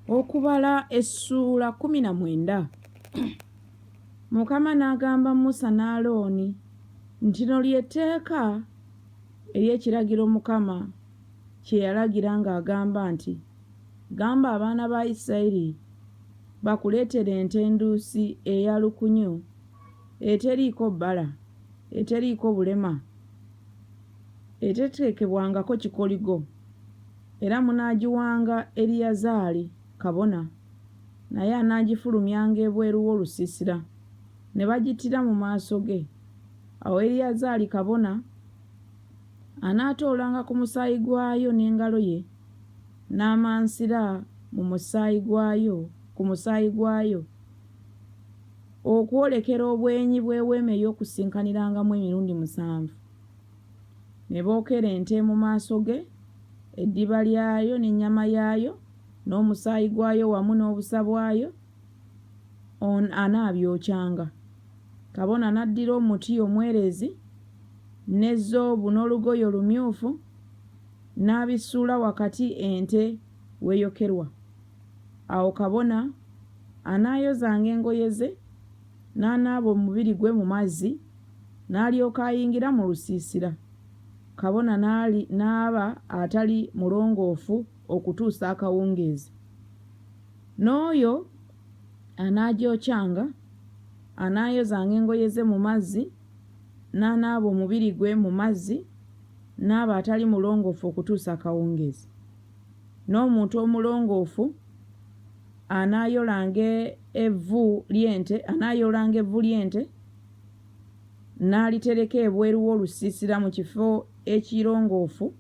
Okubala essuula 19. Mukama n'agamba Musa ne Alooni nti lino ly'etteeka ery'ekiragiro Mukama kye yalagira ng'agamba nti, gamba abaana ba Isirayiri bakuleetere ente enduusi eya lukunyu eteriiko bbala, eteriiko bulema, eteteekebwangako kikoligo, era munaagiwanga Eriyazaali kabona, naye anaagifulumyanga ebweru w'olusiisira, ne bagittira mu maaso ge. Awo Eriyazaali kabona anaatoolanga ku musaayi gwayo n'engalo ye, n'amansira mu musaayi gwayo ku musaayi gwayo okwolekera obwenyi bw'eweema ey'okusinkanirangamu emirundi 7. Ne bookera ente mu maaso ge, eddiba lyayo n'ennyama yaayo n'omusaayi gwayo wamu n'obusa bwayo anaabyokyanga. Kabona n'addira omuti omwerezi ne zoobu n'olugoye olumyufu n'abisuula wakati ente weeyokerwa. Awo kabona anaayozanga engoye ze n'anaaba omubiri gwe mu mazzi, n'alyoka ayingira mu lusiisira. Kabona n'aba atali mulongoofu okutuusa akawungeezi. N'oyo anaagyokyanga anaayozanga engoye ze mu mazzi, n'anaaba omubiri gwe mu mazzi, n'aba atali mulongoofu okutuusa akawungeezi. N'omuntu omulongoofu anaayolanga evvu ly'ente n'alitereka ebweru w'olusiisira mu kifo ekirongoofu,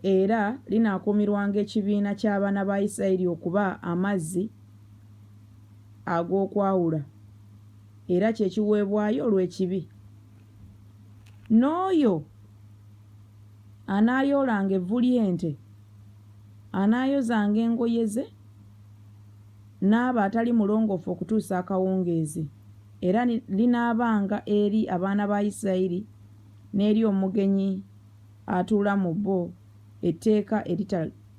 era linaakuumirwanga ekibiina ky'abaana ba Isirayiri okuba amazzi ag'okwawula, era kye kiweebwayo olw'ekibi. N'oyo anaayoolanga evvu ly'ente anaayozanga engoye ze, n'aba atali mulongoofu okutuusa akawungeezi, era linaabanga eri abaana ba Isirayiri n'eri omugenyi atuula mu bo etteeka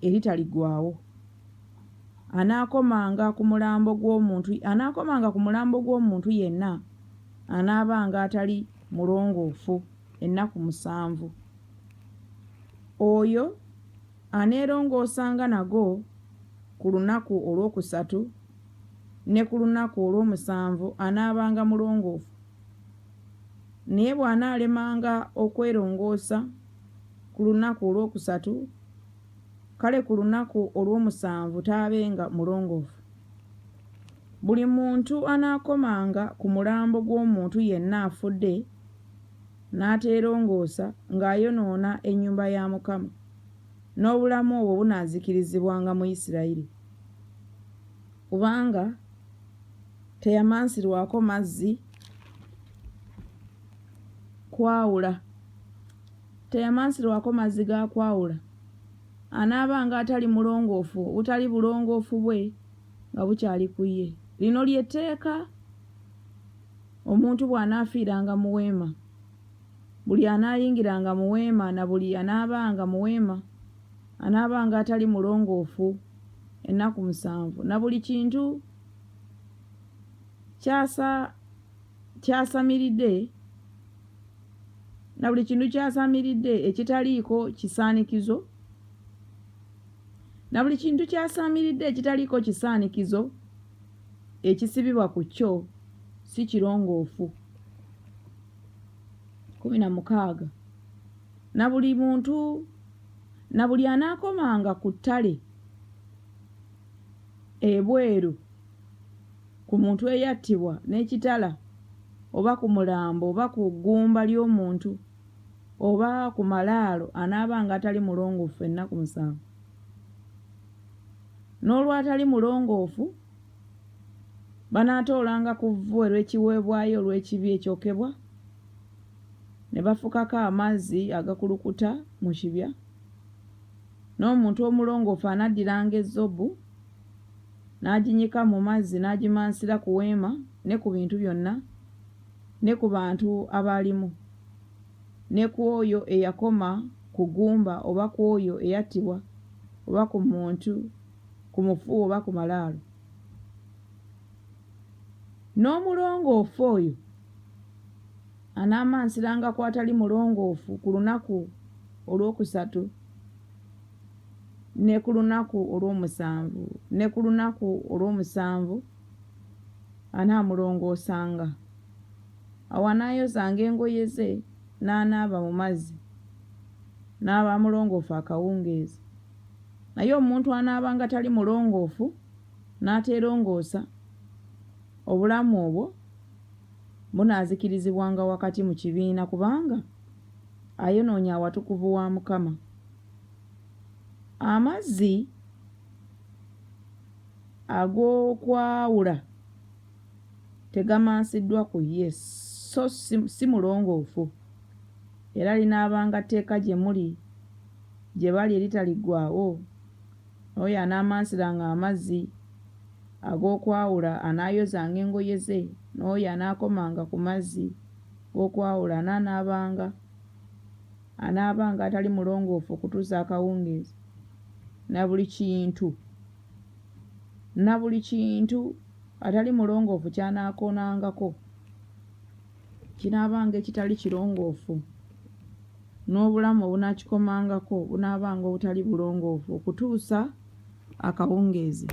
eritaligwawo. Anaakomanga ku mulambo gw'omuntu yenna anaabanga atali mulongoofu ennaku 7. Oyo aneerongoosanga nago ku lunaku olwokusatu ne ku lunaku olw'omusanvu anaabanga mulongoofu. Naye bw'anaalemanga okwerongoosa ku lunaku olwokusatu, kale ku lunaku olw'omusanvu taabenga mulongoofu. Buli muntu anaakomanga ku mulambo gw'omuntu yenna afudde n'ateerongoosa ng'ayonoona ennyumba ya Mukama, n'obulamu obwo bunaazikirizibwanga mu Isirayiri. Kubanga teyamansirwako mazzi kwawula, teyamansirwako mazzi ga kwawula, anaabanga atali mulongoofu, obutali bulongoofu bwe nga bukyali ku ye. Lino ly'etteeka omuntu bw'anaafiiranga mu weema, buli anaayingiranga mu weema na buli anaabanga mu weema anaabanga atali mulongoofu ennaku 7, na buli kintu kyasamiridde ekitaliiko kisaanikizo, na buli kintu kyasamiridde ekitaliiko kisaanikizo ekisibibwa ku kyo si kirongoofu. 16. Na buli anaakomanga ku ttale ebweru ku muntu eyattibwa n'ekitala, oba ku mulambo, oba ku ggumba ly'omuntu, oba ku malaalo, anaabanga atali mulongoofu ennaku 7. N'olwatali mulongoofu banaatoolanga ku vvu olw'ekiweebwayo olw'ekibi ekyokebwa, ne bafukako amazzi agakulukuta mu kibya. N'omuntu omulongoofu anaddiranga ezzobu n'aginyika mu mazzi n'agimansira ku weema ne ku bintu byonna, ne ku bantu abaalimu, ne ku oyo eyakoma ku ggumba, oba ku oyo eyattibwa, oba ku muntu ku mufu oba ku malaalo. N'omulongoofu oyo anaamansiranga ku atali mulongoofu ku lunaku olwokusatu ne ku lunaku olw'omusanvu ne ku lunaku olw'omusanvu anaamulongoosanga. Awo anaayozanga engoye ze n'anaaba mu mazzi n'aba mulongoofu akawungeezi. Naye omuntu anaabanga tali mulongoofu n'ateerongoosa, obulamu obwo bunaazikirizibwanga wakati mu kibiina kubanga ayonoonya awatukuvu wa Mukama. Amazzi ag'okwawula tegamansiddwa ku ye, so si mulongoofu, era linaabanga tteeka gye muli gye bali eritaliggwaawo. Oyo anaamansiranga amazzi ag'okwawula anaayozanga engoye ze, n'oyo anaakomanga ku mazzi g'okwawula anaabanga atali mulongoofu okutuusa akawungeezi. Na buli kintu atali mulongoofu ky'anaakoonangako kinaabanga ekitali kirongoofu, n'obulamu obunaakikomangako bunaabanga obutali bulongoofu okutuusa akawungeezi.